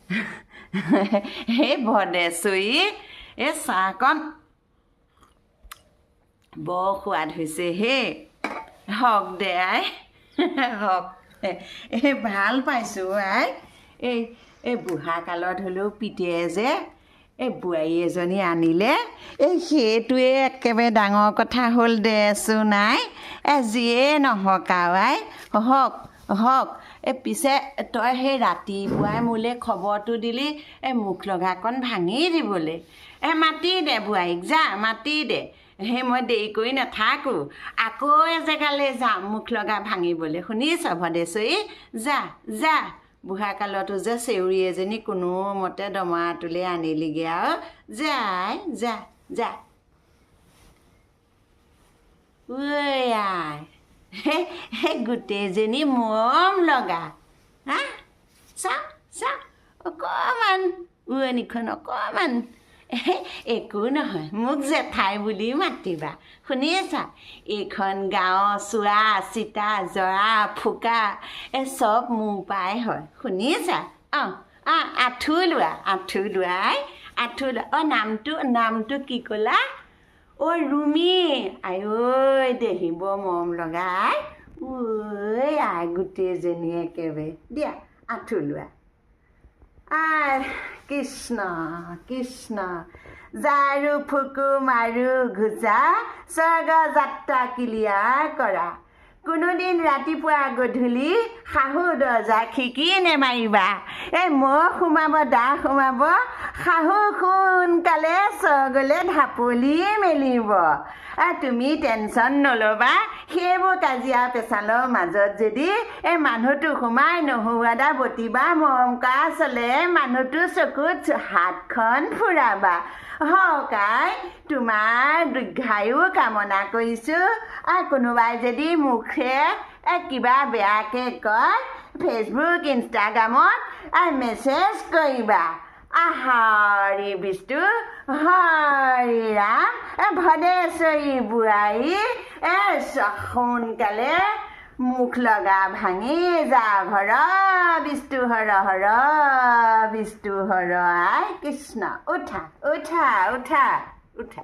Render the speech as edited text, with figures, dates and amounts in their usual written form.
এই ভদেশ্বৰী এই চাহকণ বৰ সোৱাদ হৈছে হে হওক দে আই হওক এই ভাল পাইছোঁ আই এই বুঢ়া কালত হ'লেও পিতেৰে যে এই বোৱাৰী এজনী আনিলে এই সেইটোৱে একেবাৰে ডাঙৰ কথা হ'ল দেচোন নাই যিয়ে নহওক আৰু আই হওক হওক পিছে তই সেই ৰাতিপুৱাই মোলৈ খবৰটো দিলি মুখ লগাকণ ভাঙি দিবলৈ মাতি দে বোৱাৰীক যা মাতি দে সেই মই দেৰি কৰি নাথাকোঁ আকৌ এজেগালৈ যাম মুখ লগা ভাঙিবলৈ শুনিছ ভদেশ্বৰী যা যা বুঢ়া কালতো যে চেউৰী এজনী কোনোমতে দমৰাটোলৈ আনিলিগৈ আৰু যাই যা যা ঐ আই সেই গোটেইজনী মৰম লগা হা চাওঁ চাওঁ অকণমান উৰণিখন অকণমান একো নহয় মোক জেঠাই বুলি মাতিবা শুনিছা এইখন গাঁৱৰ চোৱা চিতা জৰা ফুকা চব মোৰ পৰাই হয় শুনিছা আঁঠু লোৱা আঁঠু লোৱা নামটো কি ক'লা ৰুমি আই ঐ দেহিব মৰম লগাই ঐ আই গোটেইজনী একেবাৰে দিয়া আঁঠু লোৱা আই কৃষ্ণ কৃষ্ণ জাৰু ফুকু মাৰু ঘোচা স্বৰ্গ যাত্ৰা ক্লিয়াৰ কৰা কোনোদিন ৰাতিপুৱা গধূলি শাহু দৰ্জা খিকি নেমাৰিবা মহ সোমাব দা সোমাব শাহু সোনকালে স্বৰ্গলৈ ঢাপলি মেলিব তুমি টেনশ্যন নল'বা সেইবোৰ কাজিয়া পেচালৰ মাজত যদি মানুহটো সোমাই নহুৱাদা বতিবা মৰম কৰা চলে মানুহটো চকুত হাতখন ফুৰাবা হকাই তোমাৰ দীৰ্ঘায়ু কামনা কৰিছোঁ কোনোবাই যদি মুখে কিবা বেয়াকৈ কয় ফেচবুক ইনষ্টাগ্ৰামত মেছেজ কৰিবা হৰি বিষ্ণু হৰি ৰাম ভদেশ্বৰী বোৱাৰী সোনকালে মুখ লগা ভাঙি যা ঘৰ বিষ্ণু হৰ হৰ বিষ্ণু হৰ আই কৃষ্ণ উঠা উঠা উঠা উঠা